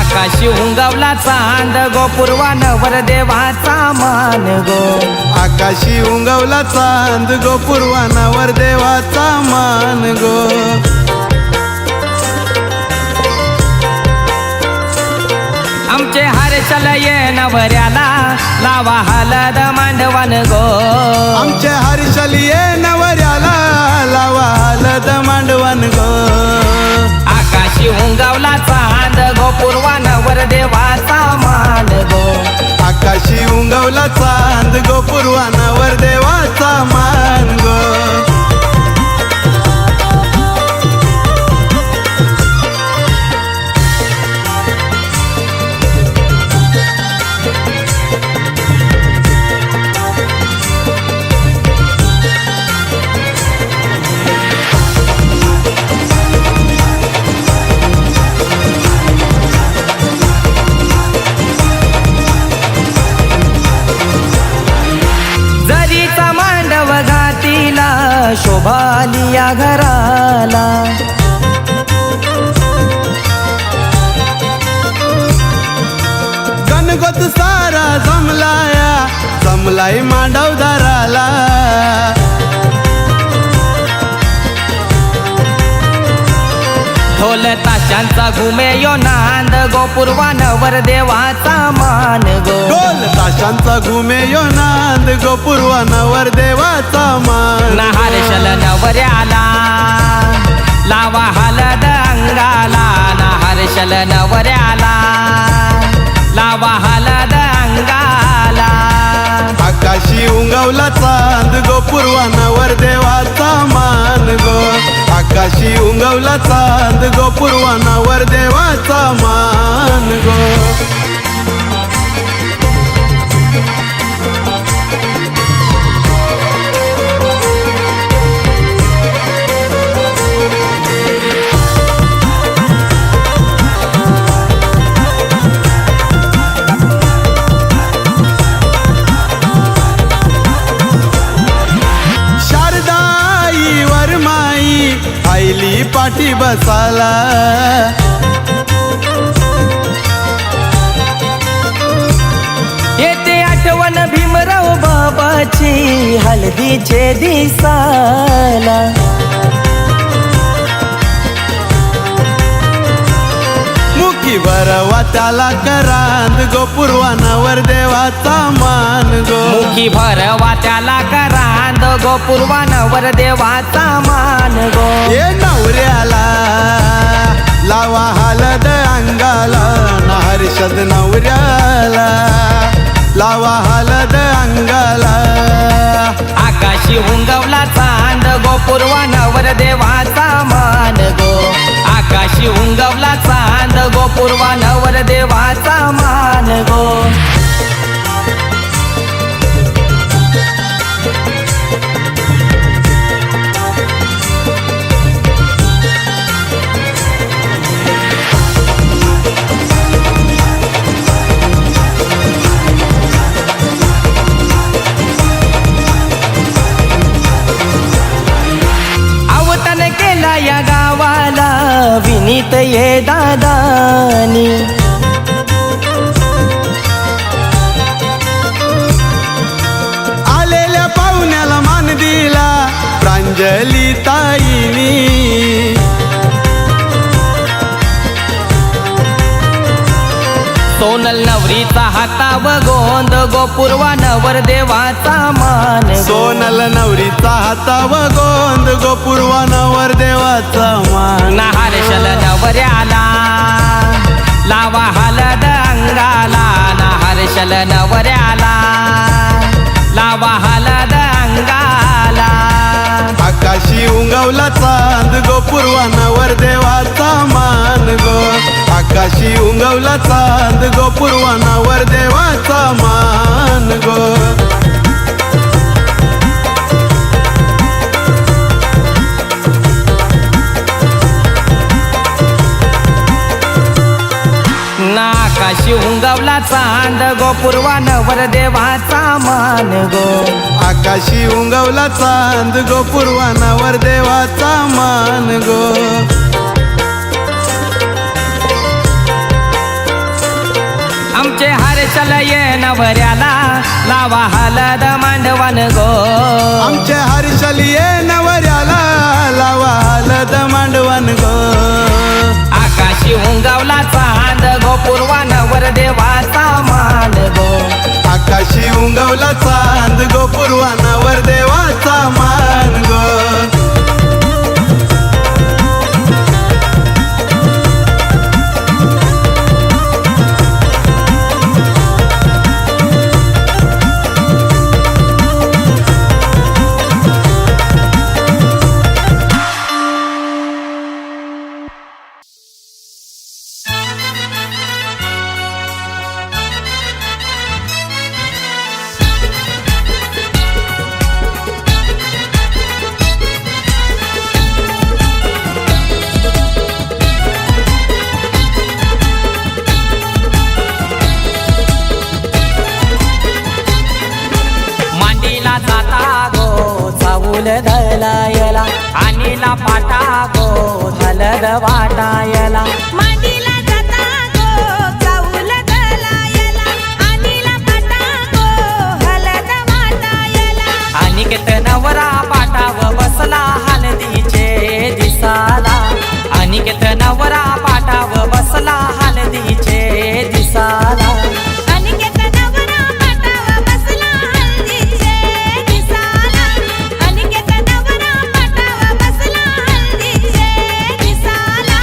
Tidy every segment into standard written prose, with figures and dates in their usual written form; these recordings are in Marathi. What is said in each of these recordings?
आकाशी उंगवला चांद गो पूर्वानवर देवाचा मान गो. आकाशी उंगवला चांद गो पूर्वानावर देवाचा मान गो. आमचे हर्षल ये नवऱ्याला लावा हलद मांडवन गो. आमचे हर्षल ये नवऱ्याला लावा हलद मांडवन गो. आकाशी उंगवला चांद गो पूर्वानवर देवाचा मान गो. आकाशी उंगवला चांद गो पूर्वानावर देवाचा मान गो. जरीचा मांडव घातीला शोभाली या घराला. गणगोत सारा जमलाया जमलाई मांडव दाराला. ढोल ताशांचा घुमे यो नांद गो पूर्वानवर देवाचा मान गो. ढोल ताशांचा घुमे यो नांद गो पूर्वानावर देवाचा मान. हर्षल नवऱ्याला लावा हलद अंगाला. हर्षल नवऱ्याला लावा हलद अंगाला. आकाशी उंगवला चांद गो पूर्वानावर देवाचा मान गो. आकाशी उंगवला चांद गो पूर्वानावर देवाचा मान गो. शारदाई वरमाई आईली पाठी बसाला. येते आठवण भीमराव बाबाची हळदीचे दिसाला. मुखी भरवा त्याला करांद गो पूर्वानावर देवाचा मान गो. मुखी भरवा त्याला करांद गो पूर्वानवर देवाचा मान गो. ये नवऱ्याला लावा हलद अंगाला. हर्षद नवऱ्याला लावा हलद अंगाला. आकाशी उंगवला चांद गो पूर्वानवर देवाचा मान गो. आकाशी उंगवला चांद गो पूर्वानवर देवाचा मान गो. अवतन केला या गावाला विनीत ये दादानी. आलेल्या पाहुण्याला मान दिला प्रांजली ताईनी. सोनल नवरीचा हाताव गोंद गो पूर्वानवर देवाचा मान गो. सोनल नवरीचा हाताव गोंद गो पूर्वानावर देवाचा मान. हर्षल नवऱ्याला लावा हलद अंगाला. हर्षल नवऱ्याला लावा हलद अंगाला. आकाशी उंगवला चांद गो पूर्वानावर देवाचा मान गो. आकाशी उंगवला चांद गो पूर्वानावर देवाचा मान गो. आकाशी उंगवला चांद गो पूर्वानावर देवाचा मान गो. आकाशी उंगवला चांद गो पूर्वानावर देवाचा मान गो. आमचे हर्षल ये नवऱ्याला लावा हलद मांडवान गो. आमचे हर्षल ये नवऱ्याला लावा हलद मांडवान गो. आकाशी उंगवला चांद गो पूर्वानावर देवाचा मान गो. आकाशी उंगवला चांद गो पूर्वानावर देवाचा मान गो. धलायला आणीला पाटा गो हलद वाटायला. मांडीला जाता गो चाऊल धलायला आणीला पाटा गो हलद वाटायला. अनिकेत नवरा पाटाव बसला हलदीचे दिसाला. अनिकेत नवरा पाटाव बसला हलदीचे दिसाला. अनिकेत नवरा पाटाव बसला हळदीचे दिसाला. अनिकेत नवरा पाटाव बसला हळदीचे दिसाला.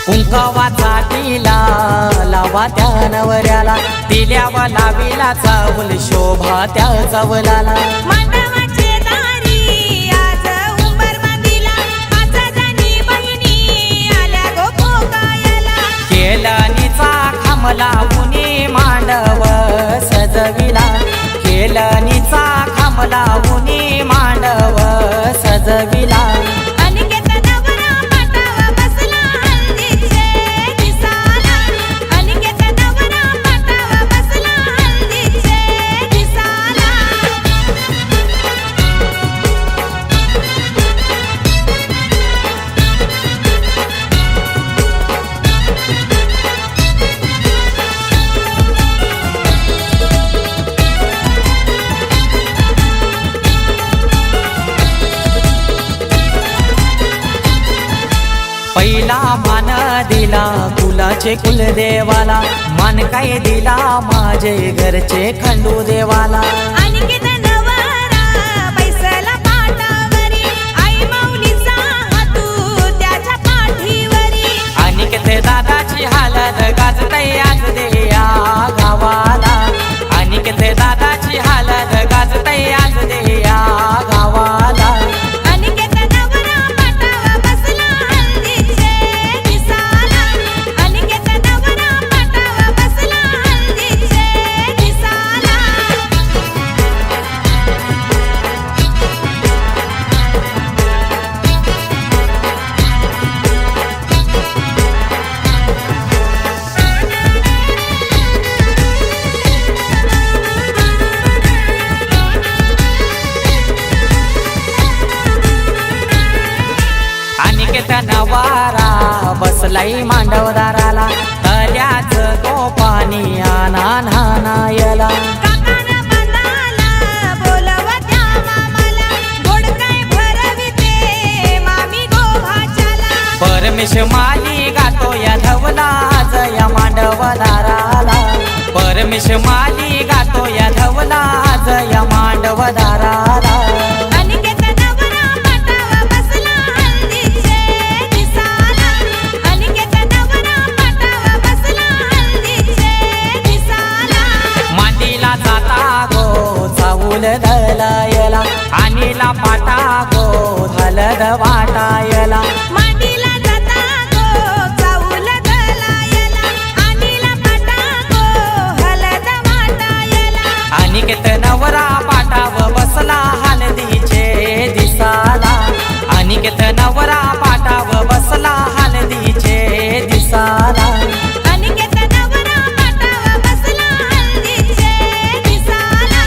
कुंकवाचा टिला लावा त्या नवऱ्याला. तिल्यावा लावीला चावल शोभा त्या चावलाला. मांडवाचे दारी आज उंबर बांधिला. पाच जणी बहिणी आल्या गो पोकायला. केलनीचा खांबला उनी मांडव सजविला. केलनीचा खांबला उनी मांडव सजविला. अनिकेत नवरा पाटाव बसला हळदीचे दिसाला. अनिकेत नवरा पाटाव बसला हळदीचे दिसाला. पहिला मान दिला कुलाचे कुलदेवाला. मान काय दिला माझे घरचे खंडू देवाला. अनिकेत नवरा बैसला पाटावरी. आई माऊलीचा हातू त्याच्या पाठीवरी. अनिकेत दादाची हालत गाजतय आज दे या गावाला. अनिकेत दादाची हालत गाजतय आज दे या गावाला. अनिकेत नवरा पाटाव बसला हळदीचे दिसाला. अनिकेत नवरा पाटाव बसला हळदीचे दिसाला. अनिकेत नवारा बसलाई मांडवदाराला. तल्याच गोपानी आना नानायला. काकानं बांधाला बोलवत्या मामाला. गोड काय भरविते मामी गोभाच्याला. परमेश माली गातो या धवला जया मांडवदाराला. परमेश माली गातो या धवला जया मांडवदाराला. अनिकेत चाऊल दलायला आणीला पाटा गो हलद वाटायला मांडीला जाता गो चाऊल दलायला आणीला पाटा गो हलद वाटायला अनिकेत नवरा पाटाव बसला हलदीचे दिसाला अनिकेत नवरा पाटाव बसला हलदीचे दिसाला अनिकेत नवरा पाटाव बसला हळदीचे दिसाला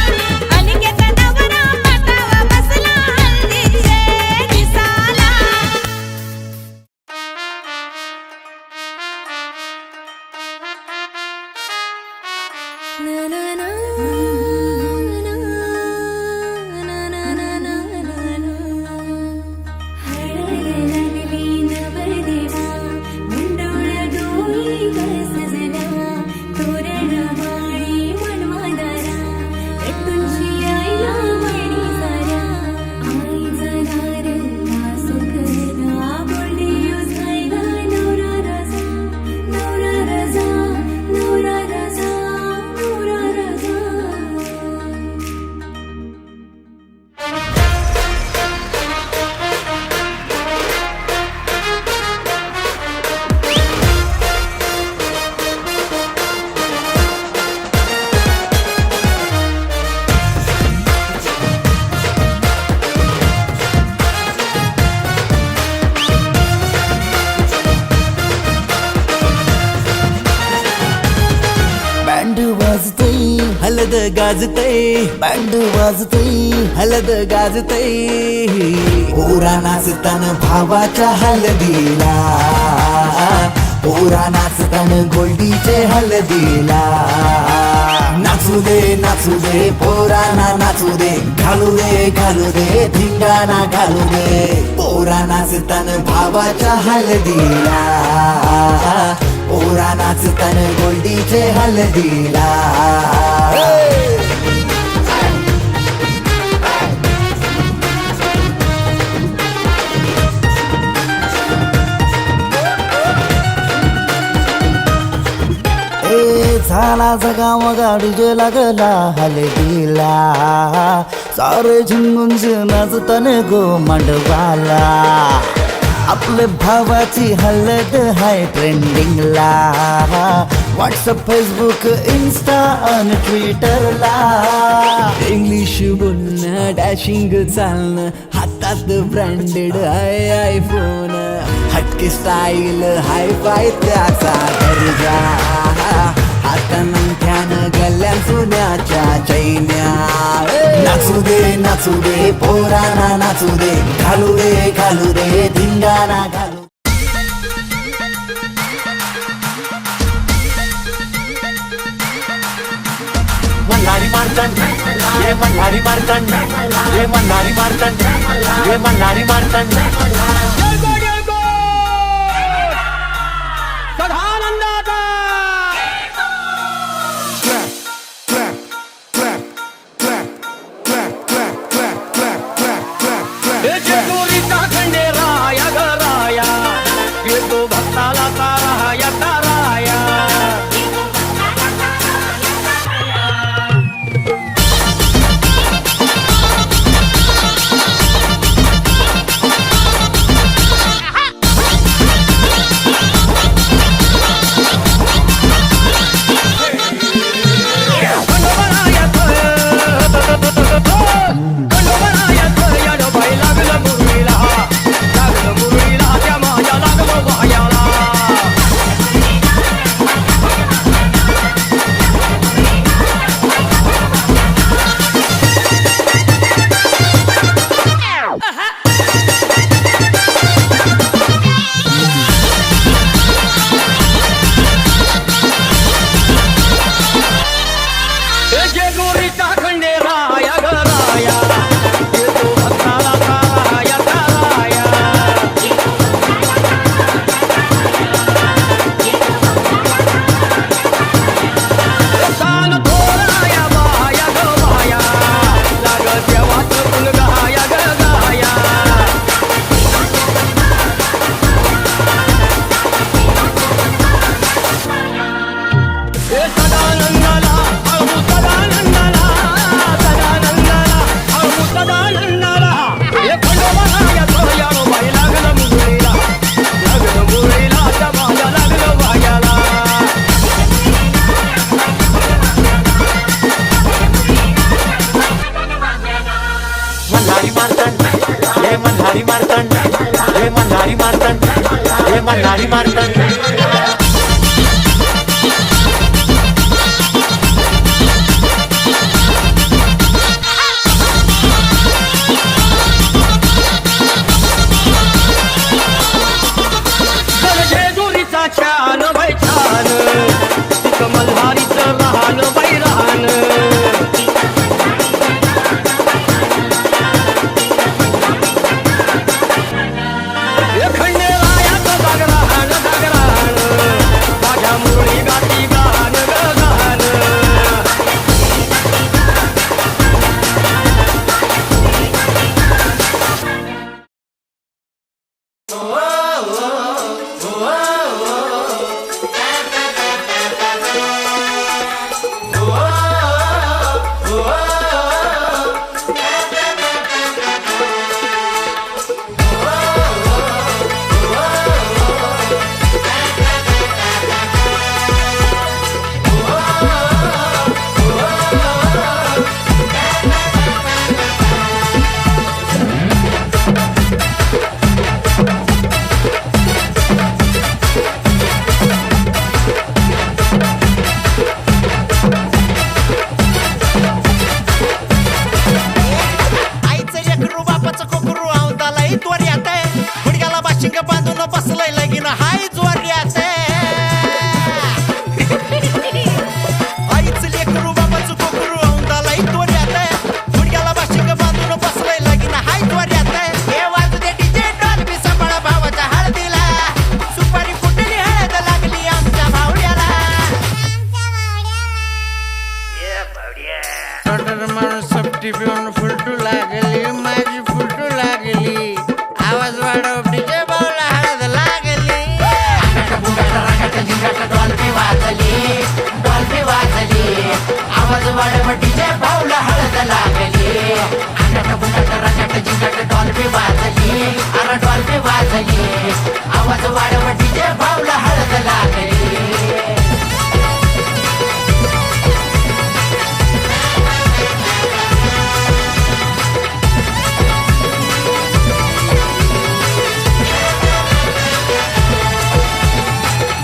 अनिकेत नवरा पाटाव बसला हळदीचे दिसाला ना ना ना बँड वाजतय हलद गाजतय बँड वाजतय हलद गाजतय पोरा नाचतान भावाच्या हलदीला पोरा नाचतान गोल्डीचे हलदीला नाचू दे पोरांना नाचू दे घालू दे धिंगाणा घालू दे पोरा नाचतान भावाच्या हलदीला पोरा नाचतान गोल्डीचे हलदीला झाला जगाव गाडीजे लागला हलदीला सारे झिंगुंज नाचतान गो मांडवाला आपले भावाची हलद हाय ट्रेंडिंगला व्हॉट्सअप फेसबुक इन्स्टा आणि ट्विटरला इंग्लिश बोलणं डॅशिंग चालणं हातात ब्रँडेड हाय आयफोन हटके स्टाईल हाय फाय त्याचा दर्जा हाता नंथ्यानं गल्ल्या सोन्याच्या चैन्या नाचू दे पोरांना नाचू दे घालू दे धिंगाणा घालू मल्हारी मार्तंड ये मल्हारी मार्तंड ये मल्हारी मार्तंड ये मल्हारी मार्तंड भक्ताला तारा ताराया मल्हारी मार्तंड जेजुरीचा छान बाई छान तिथं मल्हारीचं लहान बाई लहान खंडेरायाचं जागरण जागरण माझ्या मुरळी गाती गान गान आईचं लेकरू बापाचं कोकरू आवताला त्वऱ्यात गुडघ्याला बाशिंग बांधून बसलंय लगीन हाय जोऱ्यात आईचं लेकरू बापाचं कोकरू आवताला त्वऱ्यात गुडघ्याला बाशिंग बांधून बसलंय लगीन हाय जोऱ्यात हे वाजू दे डीजे डॉल्बी सांभाळा भावाच्या हळदीला सुपारी फुटली हळद लागली आमच्या भावड्याला माणूस सपटी पिऊन फुलटू लागली माझी फुलटू लागली आवाज वाढव डीजे बावला हळद लागली आवाज वाढव डीजे भाऊला हळद लागली डॉल्बी वाजली अरे डॉल्बी वाजली आवाज वाढव डीजे भाऊला हळद लागली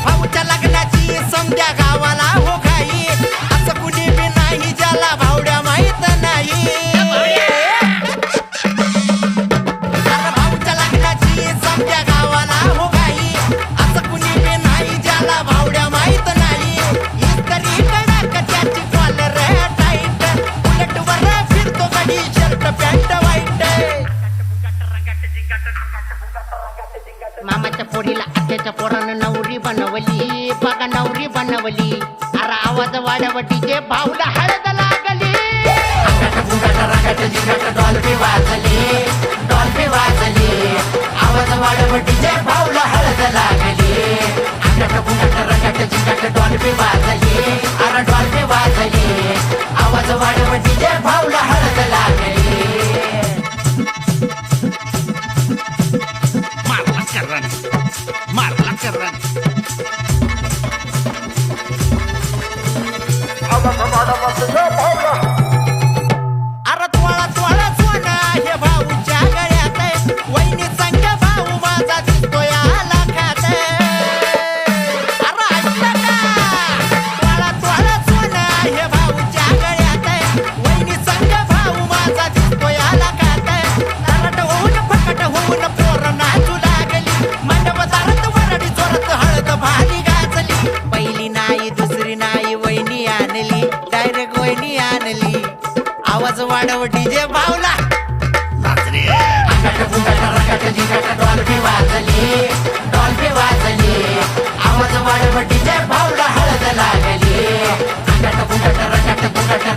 भाऊच्या लग्नाची समध्या गावाला हो घाई असं कुणी बी नाही ज्याला भावड्या माहित नाही अरे भाऊच्या लग्नाची समध्या गावाला हो घाई असं कुणी बी नाही ज्याला भावड्या माहित नाही इस्त्री कडक त्याची कॉलर टाईट उलट वर फिरतो गडी शर्ट पॅन्ट वाईट मामाच्या पोरीला आत्याच्या पोरानं नवरी बनवली बघा नवरी बनवली अरे आवाज वाढव डीजे भाऊला हळद लागली डॉल्बी वाजली आवाज वाढव डीजे भाऊला हळद लागली डॉल्बी वाजली अरे डॉल्बी वाजली आवाज वाढव डीजे भाऊला हळद लागली मारला करण अरे त्वळा त्वळा सोना हे भाऊच्या गळ्यात वहिनी संग भाऊ माझा दिसतोय लाखात अरे ऐकलं का त्वळा त्वळा सोना हे भाऊच्या गळ्यात वहिनी संग भाऊ माझा दिसतोय लाखात तरट होऊन फकट होऊन पोर नाचू लागली मंडप दारात वरडी जोरात हळद भारी गाजली पहिली नाही दुसरी नाही वहिनी आणली डायरेक्ट वहिनी आणली आवाज वाढव डीजे भावला डॉल्बी वाजली आवाज वाढव डीजे भाऊला हळद लागली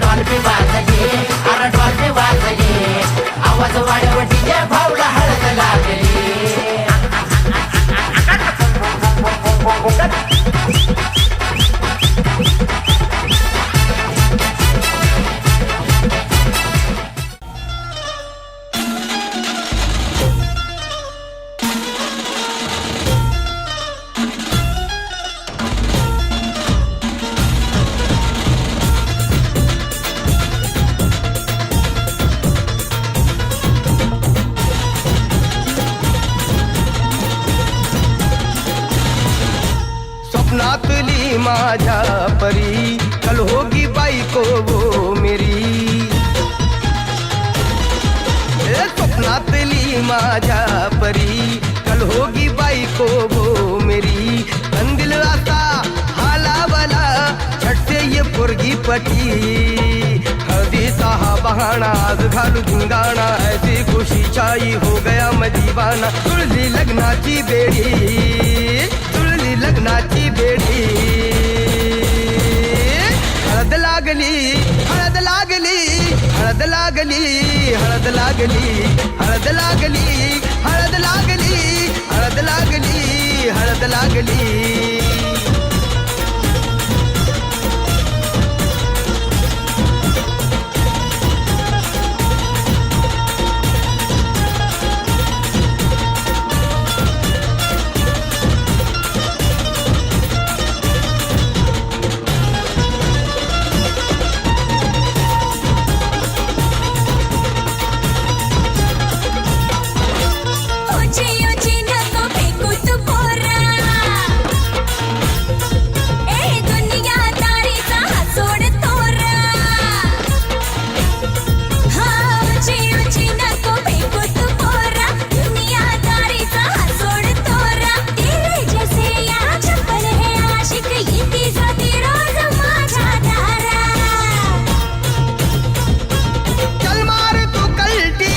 डॉल्बी वाजली अरे डॉल्बी वाजली आवाज वाढव डीजे भाऊला हळद लागली बायको वो मेरी, स्वप्नातली माझ्या परी, कल होगी बायको वो मेरी. कंदिल आता हालावला झटते ये पोरगी पटी, हळदीचा हा बहाणा आज घालू धिंगाणा, ऐसी खुशी छाई हो गया मैं दीवाना. जुळली लग्नाची बेडी, जुळली लग्नाची बेडी. हळद लागली, हळद लागली, हळद लागली, हळद लागली, हळद लागली, हळद लागली, हळद लागली, हळद लागली. ऊंची ऊंची नको फेकू तू पोरा, ए दुनियादारीचा हा सोड तोरा. हा ऊंची ऊंची नको फेकू तू पोरा, दुनियादारीचा हा सोड तोरा. तेरे जैसे या छप्पन है आशिक, येती जाती रोज माझ्या दारा. चल मार तू कल्टी,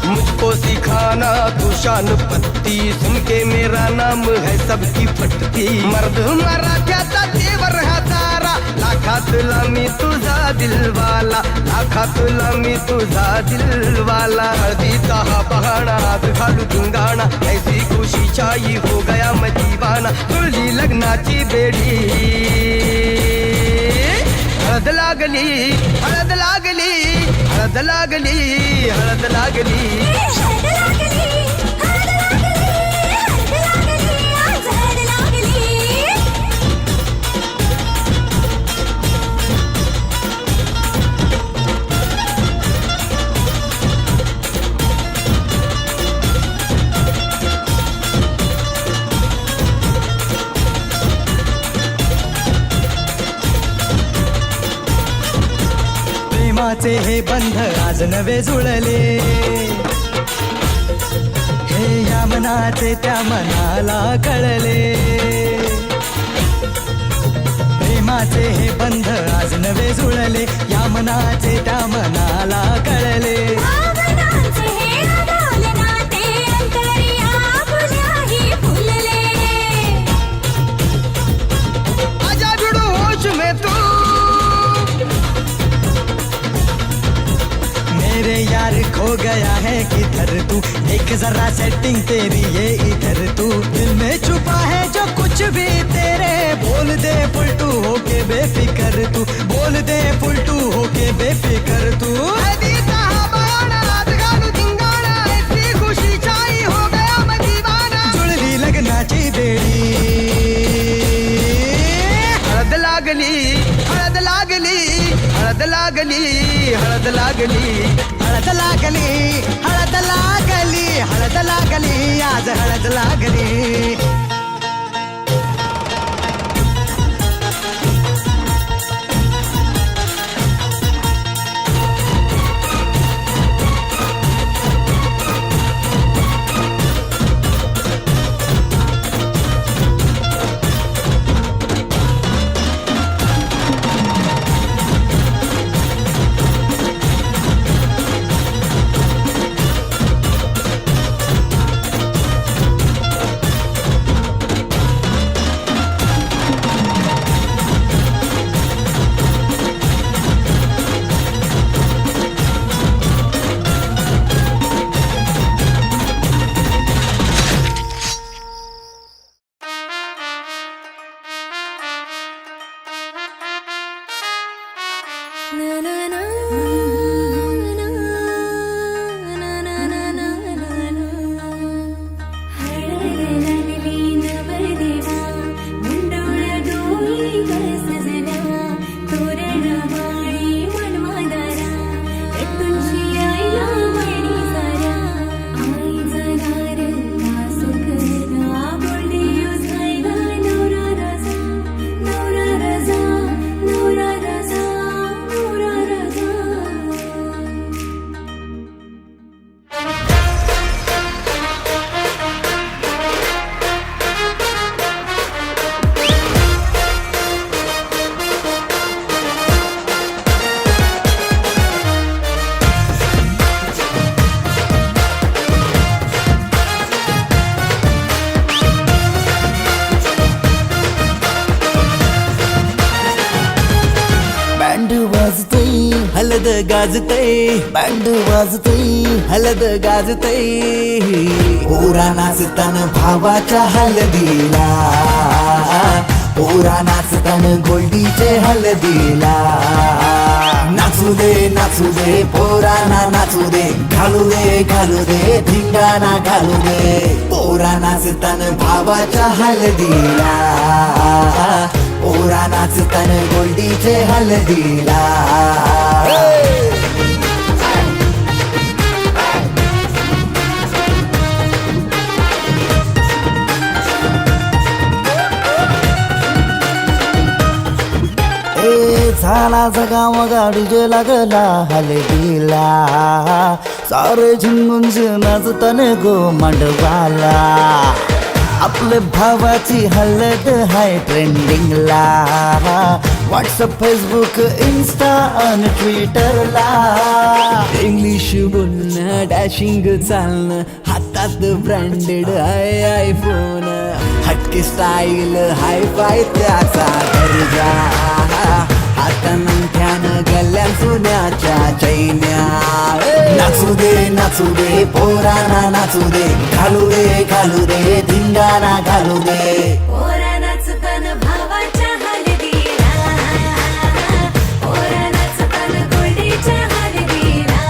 मुझको सिखाना तू शान पत्ती, सुन के मेरा नाम है सबकी फटती. मर्द मराठ्याचा तेवर हा सारा, लाखात लामी तुझा दिलवाला, लाखात लामी तुझा दिलवाला. हळदीचा हा बहाणा आज घालू धिंगाणा, ऐसी खुशी छाई हो गया मैं दीवाना. जुळली लग्नाची बेडी, हळद लागली, हळद लागली, हळद लागली, हळद लागली. हळद लागली, हळद लागली, हळद लागली, आज हळद लागली. प्रेमाचे हे बंध आज नवे जुळले, हे या मनाचे त्या मनाला कळले. प्रेमाचे हे बंध आज नवे जुळले, या मनाचे त्या मनाला कळले. भावनांचे हे अडवले नाते, अंतरी आपुल्याही फुलले. आजा जुडू होश में तू, मेरे यार खो गया है किधर तू, देख जरा सेटिंग तेरी ये इधर तू. दिल में छुपा है जो कुछ भी तेरे, बोल दे पुलटू होके बेफिकर तू, बोल दे पुलटू होके बेफिकर तू. हळदीचा हा बहाणा आज घालू धिंगाणा, ऐसी खुशी छाई हो गया मैं दीवाना. जुळली लग्नाची बेडी, हळद लागली, हळद लागली, हळद लागली, हळद लागली. हळद लागली, हळद लागली, हळद लागली, आज हळद लागली. हलद गाजतय बँड वाजतय हलद गाजतय पोरा नाचतान भावाच्या हलदीला पोरा नाचतान गोल्डीचे हलदीला नाचू दे पोराना नाचू दे घालू दे धिंगाणा घालू दे पोरा नाचतान भावाच्या हलदीला पोरा नाचतान गोल्डीचे हलदीला झाला जगाव गाडी जे लागला हलदीला सारे झुंगून नाचतान गो मांडवाला आपले भावाची हलद हाय ट्रेंडिंगला व्हॉट्सअप फेसबुक इन्स्टा आणि ट्विटरला इंग्लिश बोलणं डॅशिंग चालणं हातात ब्रँडेड हाय आयफोन हटके स्टाईल हाय फाय त्याचा दर्जा हातानं गल्ल्या सोन्याच्या चैन्या नाचू दे पोराना नाचू दे घालू दे धिंगाणा घालू दे पोरा नाचतान भावाच्या हलदीला पोरा नाचतान गोल्डीच्या हलदीला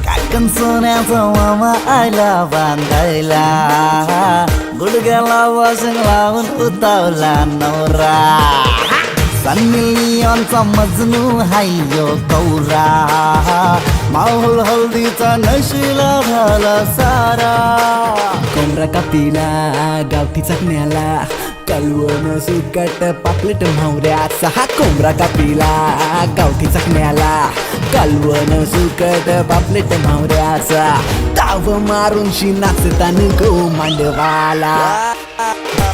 काकण सोन्याचा मामा आयला बांधायला गुडघ्याला वाजून लावून उतावला नवरा सन्निलियनचा मजनू हायो कौरा माहोल हल्दीचा नशिला झाला सारा कोंबरा कापीला गावठी चकण्याला कलवण सुकट पापलेट म्हावऱ्याचा हा कोंबरा कापीला गावठी चकण्याला कलवण सुकट पापलेट म्हावऱ्याचा ताव मारून शी नाचतान गो मांडवाला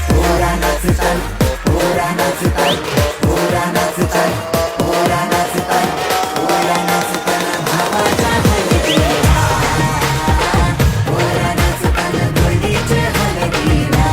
पोरा नाचतान पोरा नाचतान पोरा नाचतान पोरा नाचतान पोरा नाचतान भावाच्या हलदीला पोरा नाचतान गोल्डीचे हलदीला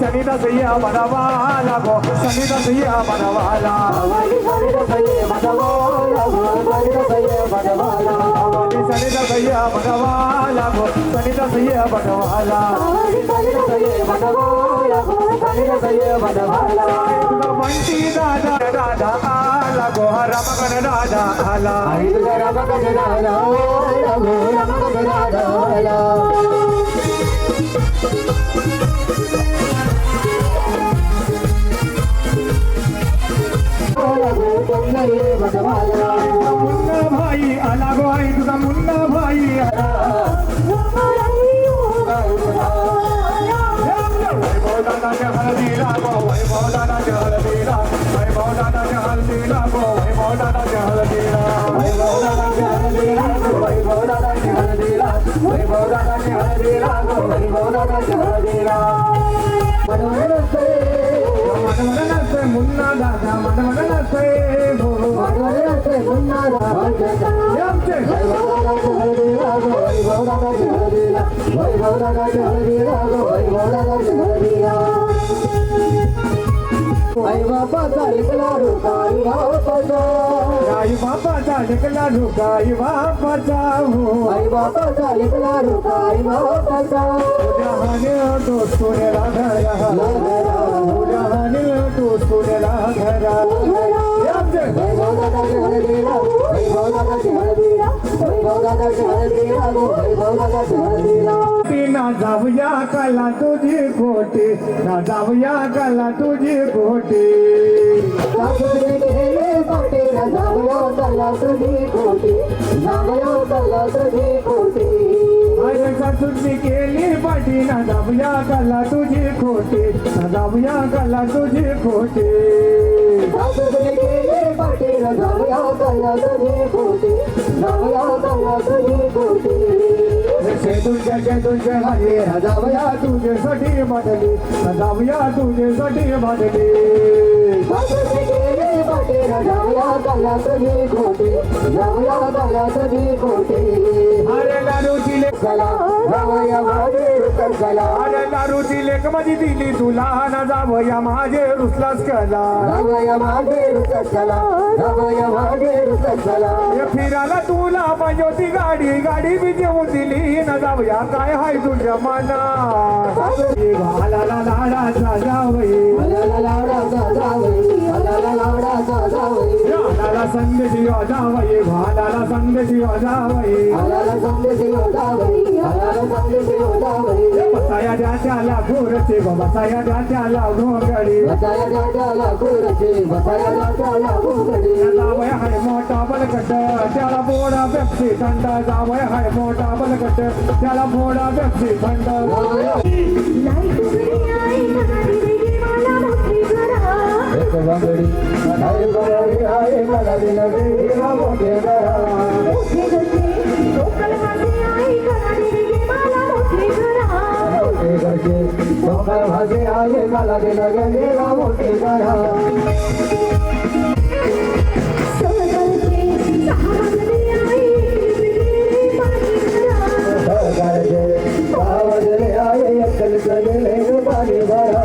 सनिदा सैया बनवाला गो सनिदा सैया बनवाला सनिदा सैया बनवाला गो सनिदा सैया बनवाला सनिदा सैया बनवाला गो सनिदा सैया बनवाला सनिदा सैया बनवाला गो सनिदा सैया बनवाला बंटी दादा दादा आला गो रमगन दादा आला रमगन दादा आला गो रमगन दादा आला मुन्ना भाई आला गो आई तुझा मुन्ना भाई आला वैभव दादाच्या हळदीला गो वैभव दादाच्या हळदीला वैभव दादाच्या हळदीला गो वैभव दादाच्या हळदीला वैभव दादाच्या हळदीला वैभव दादाच्या हळदीला वैभव दादाच्या हळदीला गो वैभव दादाच्या हळदीला मनमन नसते मुन्ना दादा मनमन नसते हो मनमन नसते मुन्ना दादा वैभव दादाच्या हळदीला गो वैभव दादाच्या हळदीला वैभव दादाच्या हळदीला गो वैभव दादाच्या हळदीला आई बापाचा लेकला रुका आई बापाचा आई बापाचा लेकला रुका आई बापाचा हो आई बापाचा लेकला रुका आई बापाचा उद्याने तो सोनेला घरा उद्याने तो सोनेला घरा वैभव दादाच्या हळदीला वैभव दादाच्या हळदीला वैभव दादाच्या हळदीला वैभव दादाच्या हळदीला ना जाऊया कला तुझी खोटी ना जाऊया कला तुझी खोटी सासुरी गेले पाटी ना जाऊया कला तुझी खोटी जाऊया कला तुझी खोटी अरे सासुरी केली पाटी ना जाऊया कला तुझी खोटी ना जाऊया कला तुझी खोटी सासुरी केली पाटी ना जाऊया कला तुझी खोटी जाऊया कला तुझी खोटी तुझे हरे जाऊया तुझ्यासाठी मांडली जाऊया तुझ्यासाठी मांडली जाऊया कला तुझी खोटी जाऊया कला तुझी खोटी अरे दारूची लेक कला जाऊया माझे रुसलास कला अरे दारूची लेक माझी दिली तुला ना जाऊया माझे रुसलास कला जाऊया माझे रुसलास कला जाऊया माझे रुसलास कला फिरायला तुला पाहिजे होती गाडी गाडी बी जेवून दिली ना जाऊया काय हाय तुझ्या मनात भालाला लाडाचा जावई भालाला लाडाचा जावई भालाला लाडाचा जावई भालाला संदेशी जावई भालाला संदेशी जावई भालाला संदेशी जावई भालाला संदेशी जावई बसाया जात्याला घोरचे बसाया जात्याला घोंगडी बसाया जात्याला घोरचे बसाया जात्याला घोंगडी जावई हाय मोठा बलकट त्याला बोडा पेप्सी थंड जावई हाय मोठा बलकट त्याला फोडा पेप्सी थंड लाईट उघडी आई घरात गेली मला मोठी घरा एक बांगडी आई बराडी आई मला दिला गेला मोठे घरा मोठे घरचे लोकल माझे आई घरात गेली मला मोठी घरा मोठे घरचे लोकल भाजी आई मला दिला गेला मोठे घरा सहगलचे सहा मजली आई माझी घरा सहगलचे सहा मजली आई एकल गेले पाणी भरा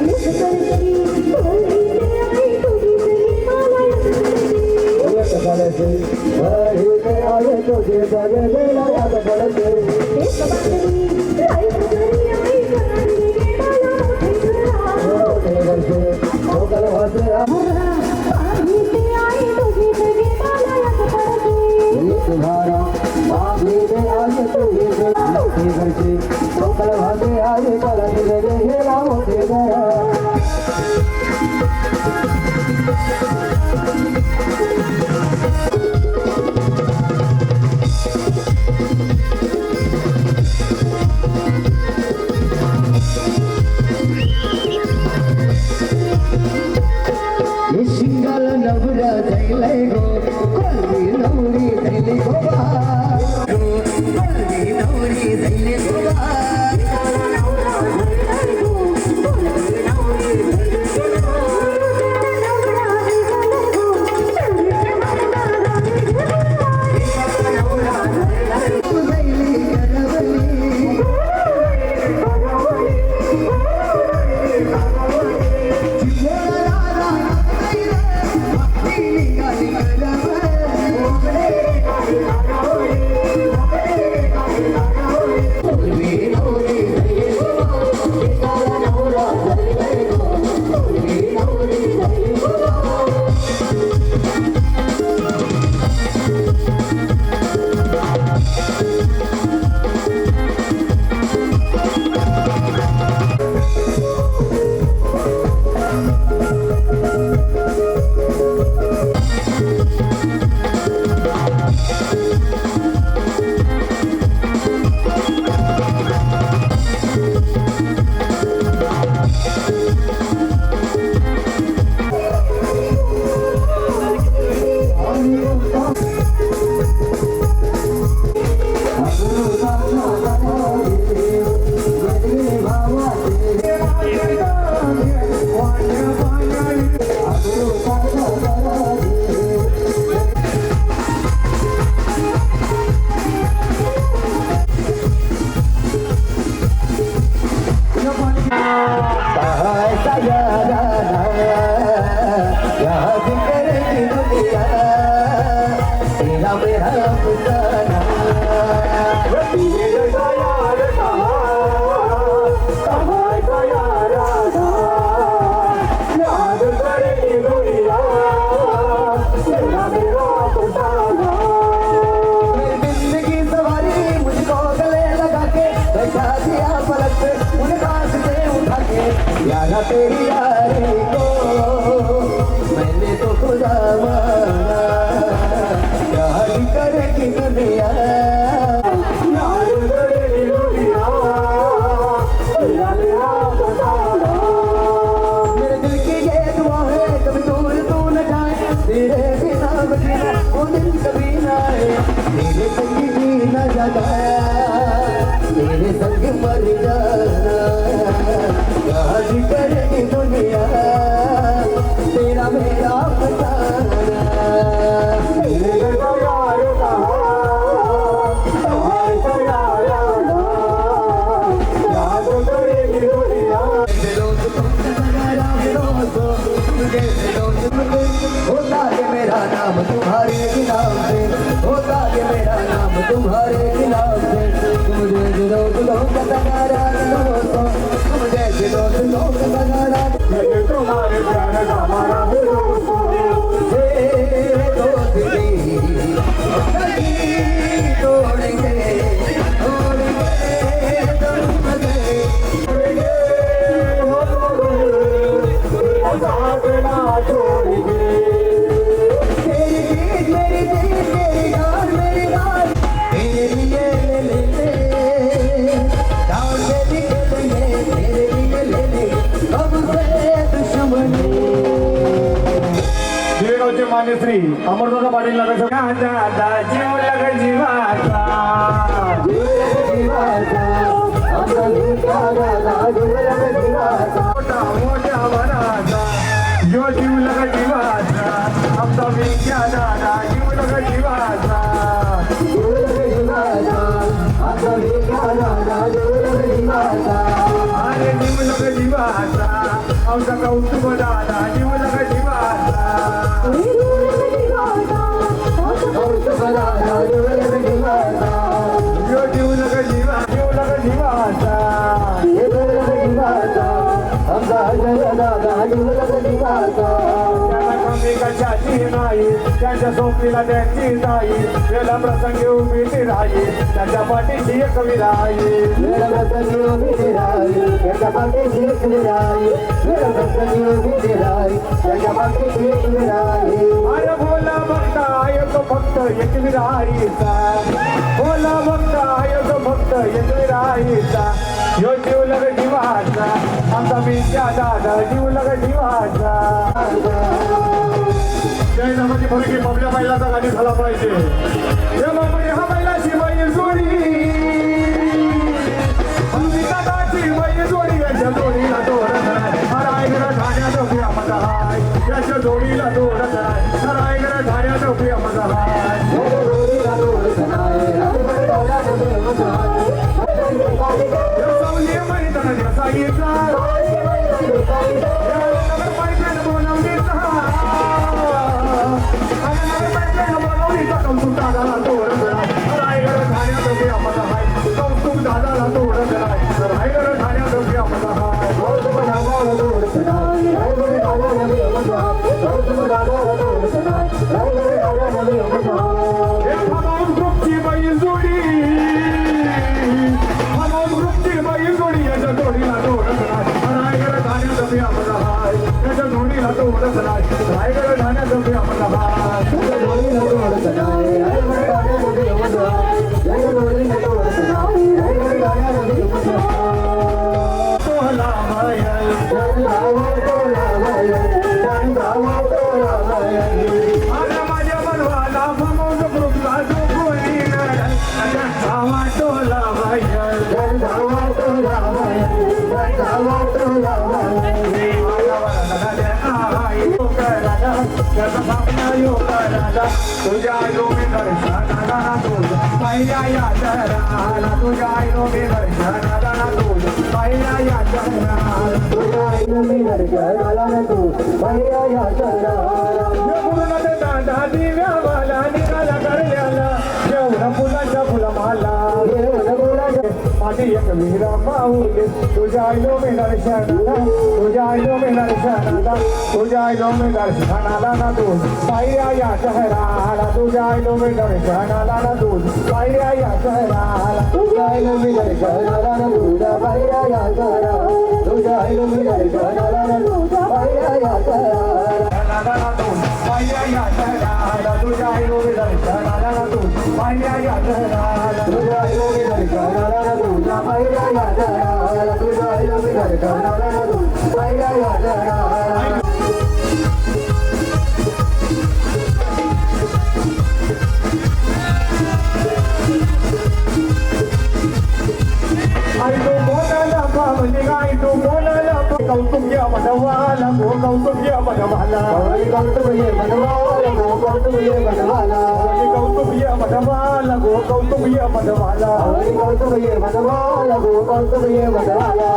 एक करची बोलली आई तुझी मला एक कळचे भरीते आई तुझे जगलेला याद पडते एक बातमी लाईट उघडी आई घरात गेली मला मोठी घरा मोठे घरचे लोकल भाजी पाहिजे आई तुझी सगळी मला याद पडते तुम्हारा आगे दे आगे तुझे मोठे घरचे लोकल भाजी आगे मला दिले गेला मोठे घरा यारा तेरी यारी को मैंने तो खुदा माना, याद करेगी दुनिया, याद करेगी दुनिया, तेरा मेरा बताना। मेरे दिल की ये दुआ है कभी दूर तू न जाए, तेरे बिना बचना वो दिन कभी न आए, तेरे संग भी न जगाया, तेरे संग मर जाना, याद करेगी दुनिया, तेरा मेरा बताना। मेरे घर का यार कहाँ, तुम्हारे यार आना, याद करेगी दुनिया। होता है मेरा नाम तुम्हारे नाम से, होता है मेरा नाम तुम्हारे नाम से, मुझे दिलों दिलों का तगारा दोस्तों, मुझे दिलों दिलों का तगारा, ये तुम्हारे प्यार का हमारा दोस्तों, ये दोस्ती नहीं तोड़ेंगे, तोड़ेंगे तुम साथ ना छोड़ेंगे। तेरी जीत मेरी जीत, तेरी गान मेरी गान, तेरे लिए ले ले डाल में निकलेंगे, तेरे लिए ले ले अब से दुश्मनी। जळगावचे मान्य श्री अमरदादा पाटील नगर दादा जीव लग जीवाचा, जीवाचा आमचा जीवाचा, जीव लग जीवाचा, मोठा मोठ्या वराचा यो जीव लग जीवाचा, आमचा विद्या दादा जीव लग जीवाचा, जीव लग जीवाचा, आमचा जीवाचा, जीव लग जीवाचा, अरे जीव लग जीवाचा, आमचा कौतुक दादा जीव लग जीवाचा, यो जीव लग जीवा, जीव लग जीवाचा, त्याला कमी कशाची नाही, त्यांच्या सोपीला त्यांची नाही, वेळा प्रसंगी उभी ती राही, त्याच्या पाठीशी एक विराई, अरे भोला भक्त आहे तो फक्त एक विराईचा, भोला भक्त आहे तो फक्त एक विराईचा, यो जीव लग जीवाचा, आमचा विद्या दादा जीव लग जीवाचा. जय नामाची फरकी आपल्या बैलाचा गाडी झाला पाहिजे, हा बैलाची बैल जोडी, दादाची बैल जोडी, याच्या जोडीला तोरण रायगड ठाण्यात उभ्या मजा हाय, याच्या जोडीला तोरण रायगड ठाण्यात उभ्या मजा हाय, सावली मैदान देसाईचा, नगर पायथ्यानं बोलावलीचा, नगर पायथ्यानं बोलावलीचा, कौतुक दादाला तोरण रायगड ठाण्यात उभ्या मजा हाय, कौतुक दादाला तोरण रायगड ठाण्यात उभ्या मजा हाय, कौतुक दादाला तोरण ग्रुपची बैल जोडी, ग्रुपची बैल जोडी, याच्या जोडीला तोरण रायगड ठाण्यात उभ्या मजा हाय, त्याच्या जोडीला तो उडत नाही रायगड ठाण्याचं प्रिय मल्हार त्याच्या जोडीला तो उडत नाही रायगड ठाण्याचं प्रिय मल्हार त्याच्या जोडीला तो उडत नाही रायगड ठाण्याचं प्रिय मल्हार तोला मायल तोला मायल आला माझ्या मनवाला भमोज कृपला जो कोणी नडल धावा तोला मायल धावा तोला मायल धावा तोला मायल तुझ्या योगी दर्शनाला तुझ पहिल्या यात्रा तुझ्या योगी दर्शनाला तुझ पहिल्या यात्रा तुझ्या योगी दर्शनाला तू पहिल्या यात्रा पूर्ण दादा दिव्यावाला निघाला करण्याला जेवढा फुलाच्या फुलमाला माझी एक वीरा माऊली तुझ्या योगी दर्शनाला तुझ्या योगी दर्शनाला तुझ्या योगी दर्शनाला ना तू पहिल्या या शहराला तुझ्या योगी दर्शनाला ना तू पहिल्या या शहराला तुझ्या योगी दर्शनाला ना तुझ्या पहिल्या या शहराला तुझ्या योगी दर्शनाला ना तुझ्या पहिल्या या शहराला ना तू पहिल्या या शहराला तुझ्या योगी दर्शनाला ना तू पहिल्या या शहराला तुझ्या योगी दर्शनाला ना तुझ्या पहिल्या या शहराला तुझ्या योगी दर्शनाला ना तू पहिल्या या शहराला कौतुक घ्या मनवाला गो कौतुक घ्या मनवाला कौतुक घ्या मनवाला गो कौतुक घ्या मनवाला कौतुक घ्या मनवाला गो कौतुक घ्या मनवाला कौतुक घ्या मनवाला गो कौतुक घ्या मनवाला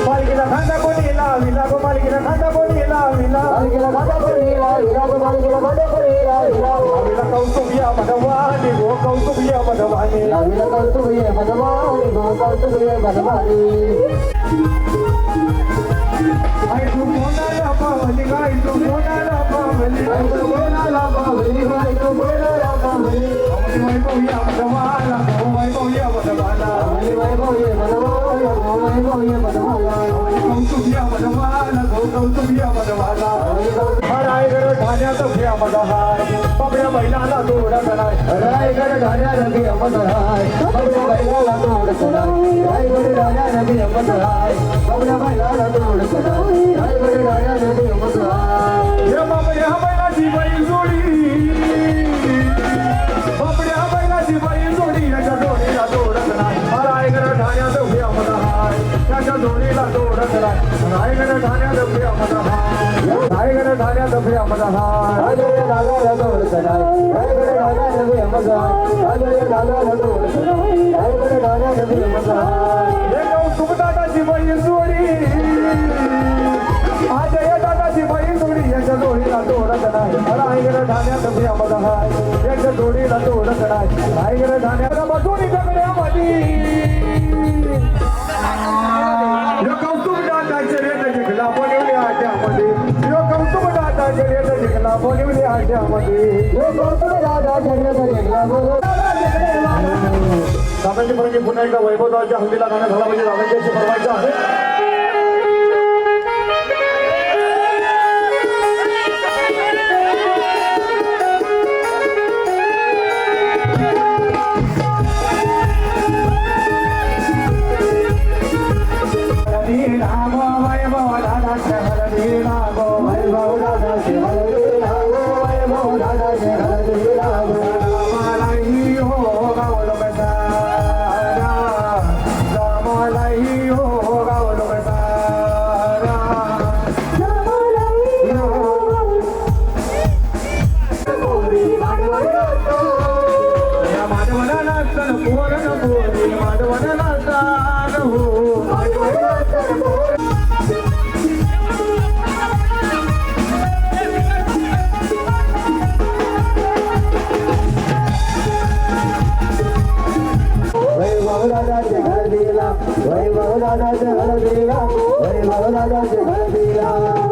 मालकीला खांदा कोणी लाविला गो मालकीला खांदा कोणी लाविला मालकीला खांदा कोणी लाविला गो मालकीला खांदा कोणी लाविला लाविला कौतुक या मनवानी गो कौतुक या मनवानी लाविला कौतुक या मनवानी गो कौतुक या मनवानी आई तू कोणाला पावली गाय तू कोणाला पावली आई तू कोणाला पावली गाय तू कोणाला पावली वैभव या मनवाला गो वैभव या मनवाला वैभव या मनवाला गो वैभव या मनवाला कौतुक या मनवाला गो कौतुक या मनवाला रायगड ठाण्यात प्रिय मल्हार बाबड्या बैलाला तोडत नाही रायगड ठाण्यात प्रिय मल्हार बाबड्या बैलाला तोडत नाही रायगड ठाण्यात प्रिय मल्हार बाबड्या बैलाला तोडत नाही रायगड ठाण्यात प्रिय मल्हार या बाबड्या बैलाची बैल जोडी बाबड्या बैलाची बैल जोडी याच्या जोडीला तोडत नाही रायगड ठाण्यात प्रिय मल्हार त्याच्या जोडीला तोडत नाही रायगड ठाण्यात प्रिय मल्हार रायगड ठाण्यात प्रिय मल्हार रायगड ठाण्याला तोडत नाही रायगड ठाण्यात प्रिय मल्हार रायगड ठाण्याला तोडत नाही रायगड ठाण्यात प्रिय मल्हार हे कौतुक दादाची बैल जोडी अजय दादाची बैल जोडी याच्या जोडीला तोडत नाही रायगड ठाण्यात प्रिय मल्हार याच्या जोडीला तोडत नाही रायगड ठाण्याला बसून जगण्यामध्ये कौतुक दादाचे रेत जिंकला बनवले आट्यामध्ये कौतुक दादाचे रेत जिंकला बनवले आट्यामध्ये कौतुक दादाचे रेत जिंकला दादाची परंगी पुन्हा एकदा वैभवरावच्या हल्लीला गाणं झाला म्हणजे दादाची अशी फरमाईचं आहे वैभव दादाचे घर दिला वैभव दादाचे घर दिला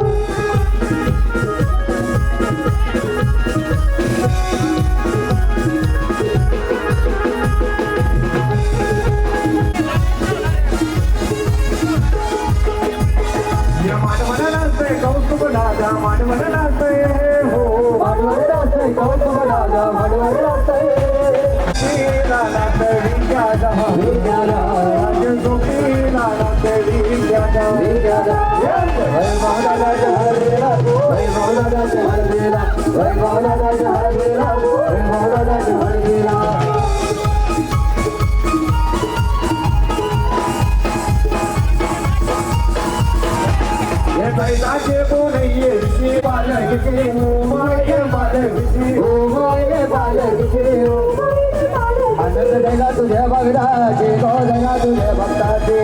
आनंद देगा तुझे भक्ताची गो देगा तुझे भक्ताची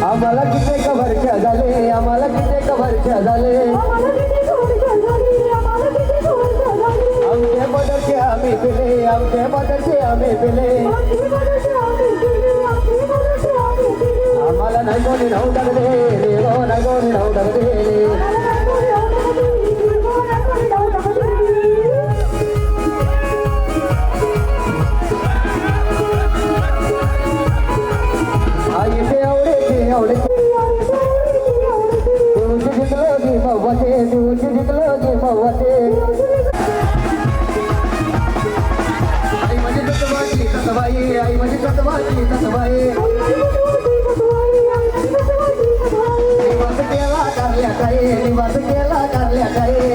आम्हाला किती वर्ष झाले आम्हाला किती वर्ष झाले आमचे बदलचे आम्ही पिले आमचे बदलचे आम्ही पिले आम्हाला नाही कोणी नऊ टाकले गो नाही कोणी नऊ टाकले आई ते आवडे तुझी जिंकलो की मव्वते तुझी जिंकलो की मव्वते आई माझी तत्वाची तत्वाई आई माझी तत्वाची तत्वाई निवास केला करल्या काही निवास केला करल्या काही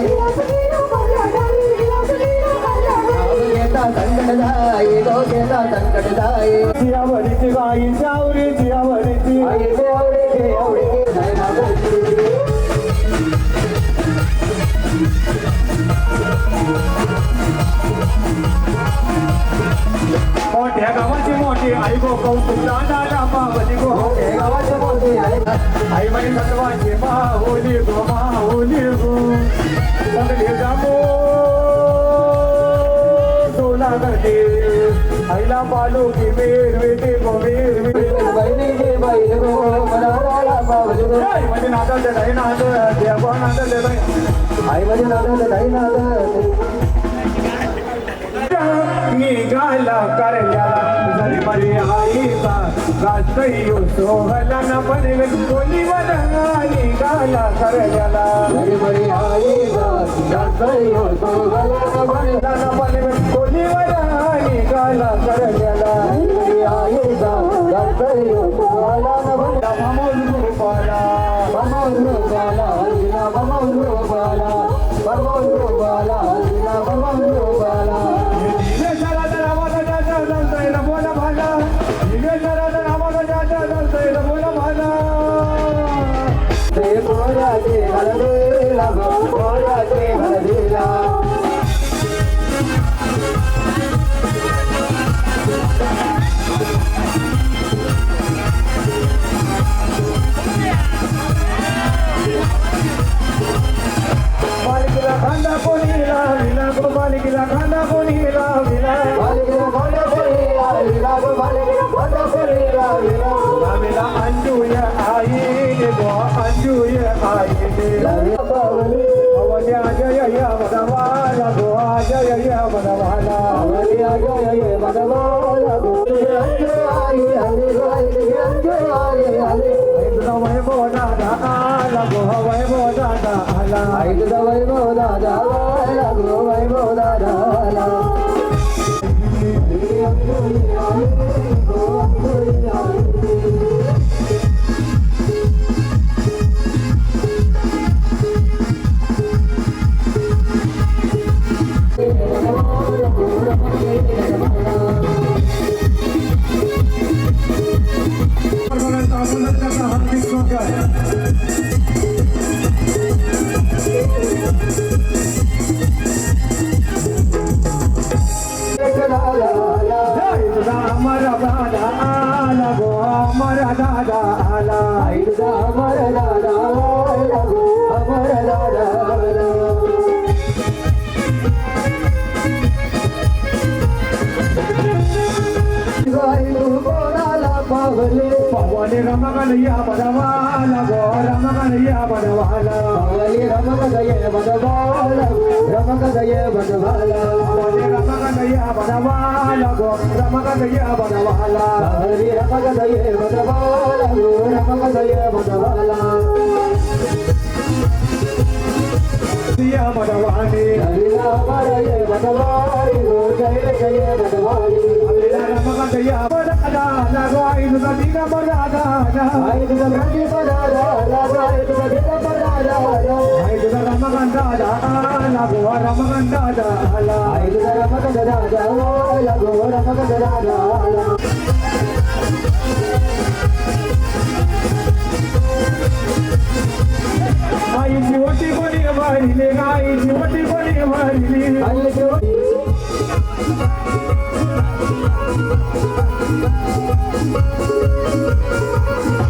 घेता संकट जाई गो घेता संकट जाई आवडीची बाईची आवडीची आवडीची आई ते आवडे नाही मागवली मोठ्या गावाची मोठी आई गो कौतुक दादा मावली गो मोठे गावाचे मोठे आई म्हणे सत्वाची माहुली गो माहुली गो सगळे जामो सोला गडे आईला पालो की मेर वेटे गो मेर बहिणी गे बहीण गो मनाला मावली गो आई म्हणे नादाल दे नाद देवा नादाल दे आई माझे नादाला नाही नाद निघाला करल्याला झाली मरी आईचा गाजयो सोहला न बनवे कोलीवर निघाला करल्याला हरी मरी आई जातयो तो गला बनला न बनवे कोलीवर निघाला करल्याला हरी आई जातयो तो गला बनला मामोल रूपाला बमोल बाला हरिना बमोल बाला बमोल बाला हरिना बमोल बाला ते पोराचे हळदीला गो पोराचे हळदीला मालिकेला खांदा कोणी लाविला गो मालिकेला खांदा कोणी लाविला बालिकेला खांदा कोणी लाविला गो बालिकेला खांदा कोणी लाविला लाविला अंजूय आई गो अंजूय आई लाविला बावली अवल्या जय या वनवाला गो जय या वनवाला अवली जय मनवाला गो अंजू आई हरी गाई अंजू आई हरी तुझा वैभव दादा आला गो वैभव दादा आला आई तुझा वैभव दादा आला गो वैभव दादा आला हार्दिक तुझा अमर दादा आला गो अमर दादा आला आई तुझा अमर दादा आला गो अमर दादा आला गाई कोणाला पावले पवन रम रमकनैया बनवाला गो रमकनैया बनवाला रमकनैया बनवाला रमकनैया बनवाला रमकनैया बनवाला गो रमकनैया बनवाला रमकनैया बनवाला गो रमकनैया बनवाला दिया बनवानी हरिया बड़े बनवानी गो जय जय बनवानी रमकनैया बनवाला गो आई तुझा दिना बनवाला आई तुझा दिना बनवाला आई तुझा दिना बनवाला आई तुझा रमकनैया गो रमकनैया आई तुझा रमकनैया गो रमकनैया आईची वटी बरी भरली आईची वटी बरी भरली आईची वटी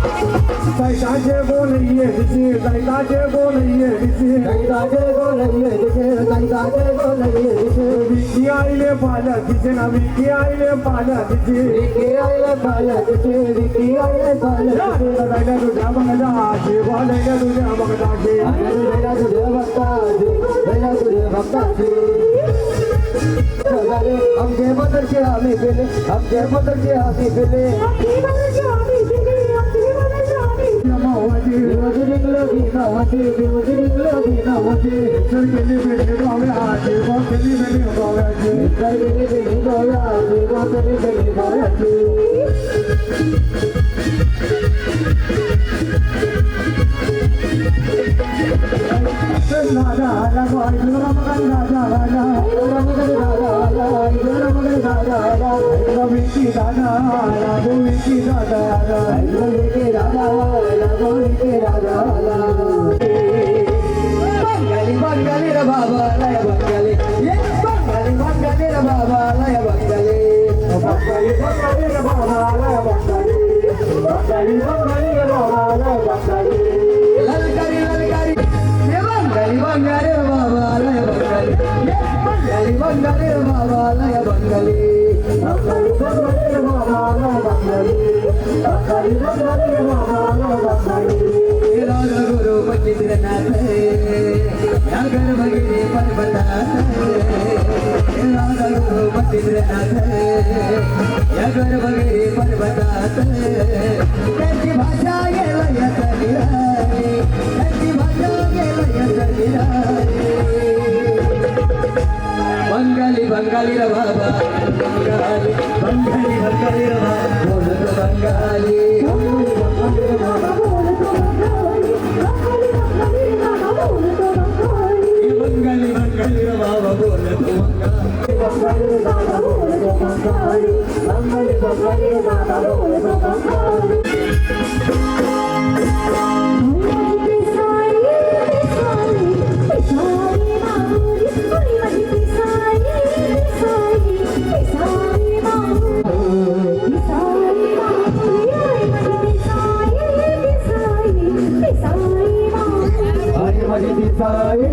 सैताचे बोलिए दिसे सैताचे बोलिए दिसे सैताचे बोलिए दिसे सैताचे बोलिए दिसे विकी आईले पाला दिसे ना विकी आईले पाला दिसे विकी आईले पाला दिसे विकी आईले पाला दिसे राजा तुझ्या बंगलाचे बोलायला तुझ्या बंगलाचे राजा तुझ्या भक्ताचे राजा तुझ्या भक्ताचे हमके मदर के आमी बेले हमके मदर के आमी बेले नमावती रोजरिक लगी नमावती रोजरिक लगी नमावती सर के लिए बेटे गावे आज वो के लिए बेटे गावे आज सर के लिए बेटे गावे आज वो के लिए बेटे गावे आज राजा राजा भाई रमकन राजा राजा रमकन राजा राजा रमकन राजा राजा विकी राजा राजा विकी राजा राजा विकी राजा राजा विकी राजा बंगाली बंगाली रे बाबा लय बंगाली ये बंगाली बंगाली रे बाबा लय बंगाली बंगाली बंगाली रे बाबा लय बंगाली बंगाली बंगाली रे बाबा लय बंगाली ललकारी ललकारी बंगाली बंगाली रे बाबा लय बंगाली बंगाली बंगाली रे बाबा लय बंगाली बंगाली बंगाली रे बाबा लय बंगाली बंगाली बंगाली रे बाबा लय बंगाली राजा गुरु मचिंद्रनाथ नगर भगिनी पर्वताथ राजा गुरु मचिंद्रनाथ नगर भगिनी पर्वताथ त्यांची भाषा गेला याचा निराली त्यांची भाषा गेला याचा निराली बंगाली बंगाली रे बाबा बंगाली बंगाली बंगाली रे बाबा बोलतो बंगाली बंगाली रे बाबा बोलतो बंगाली बंगाली रे बाबा बोलतो बंगाली रे बाबा बोलतो बंगाली बंगाली बंगाली रे बाबा बोलतो बंगाली दिसाई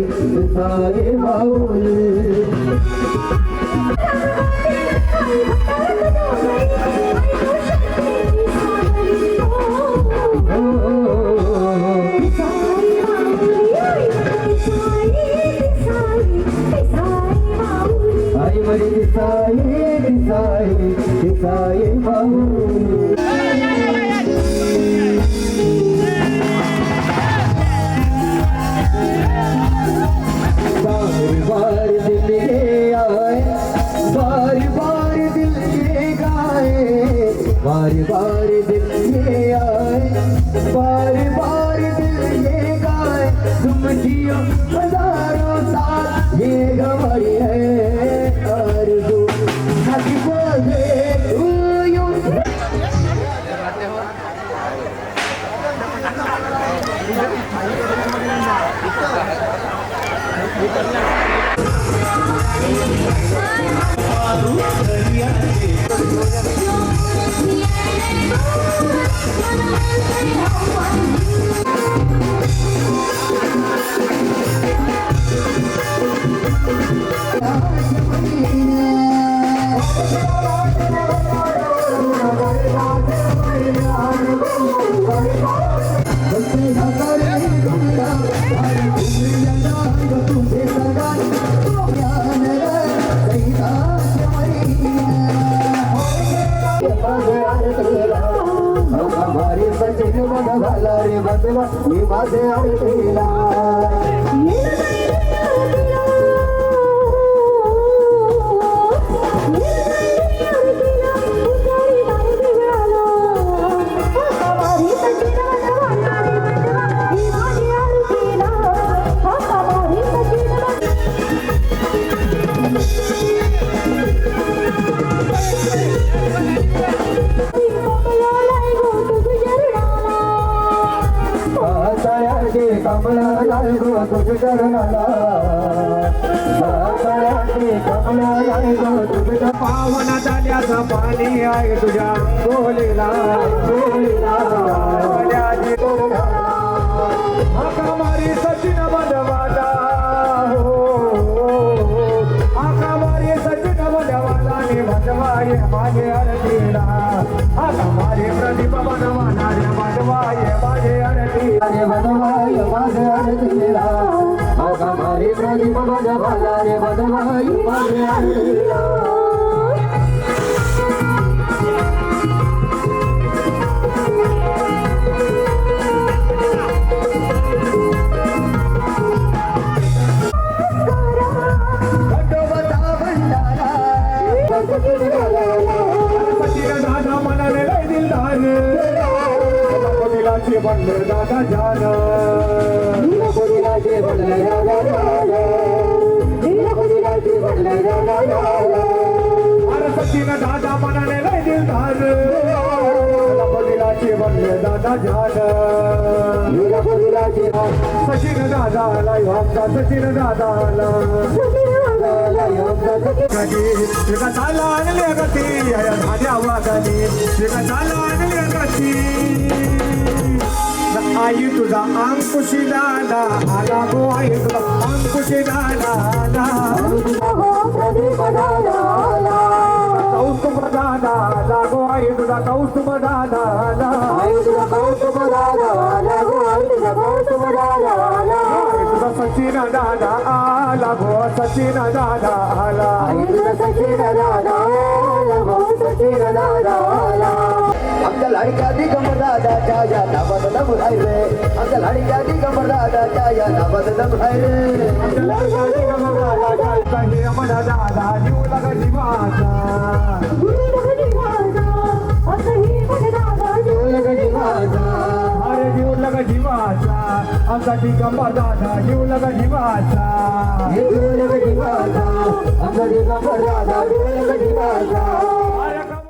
दिसाई दिसाई माऊली आई मरी दिसाई दिसाई दिसाई माऊली बार दिल ये आए बार बार दिल ये गाए बार बार दिल ये आए बार बार दिल ये गाए तुम जियो हजारों साल ये गवाही है आरज़ू सच बोले तू यूं Yeah. मन झाला रे बंधवा मी माझे आरतीला कमला लागो तुझ चरणाला कमला लागो तुझ पावन झाल्याचं पाणी आहे तुझ्या अंगोलीला आका मारी सचिन बंधवाला आका मारी सचिन बंधवाला नि बंधवाये माझे आरतीला आका मारी प्रदीप बंधवाला रे बंधवाये माझे आरती रे बंधवाये माझे आरतीला आका मारी प्रदीप बंधवाला रे बंधवाये माझे आरतीला दादा मनाने लय दिलदार दिलाचे बनले दादा जान दिलाचे बनले दादा दिलाचे बनले दादा अरे सचिन दादा मनाने लय दिलदार दिलाचे बनले दादा जान दिलाचे सचिन दादाला आमचा सचिन दादाला एका चाला आणले गती माझ्या वागाली एका चाला आणले गती आई तुझा अंकुशी दादा आला गो आई तुझा अंकुशी दादा आला कौस्तुभ दादा आला गो आई तुझा कौस्तुभ दादा आला कौस्तुभ दादा आला गो आई तुझा कौस्तुभ दादा आला तुझा सचिन दादा आला गो सचिन दादा आला सचिन दादा आला गो सचिन दादा आला आमच्या लाडक्या दिगंबर दादाच्या या नावात दम आहे रे आमच्या लाडक्या दिगंबर दादाच्या या नावात दम आहे रे आमच्या लाडक्या दिगंबर दादाच्या हे अमरा दादा जीव लगा जीवाचा जीव लगा जीवाचा अरे जीव लगा जीवाचा आमचा दिगंबर दादा जीव लगा जीवाचा जीव लगा जीवाचा आमचा दिगंबर दादा जीव लगा जीवाचा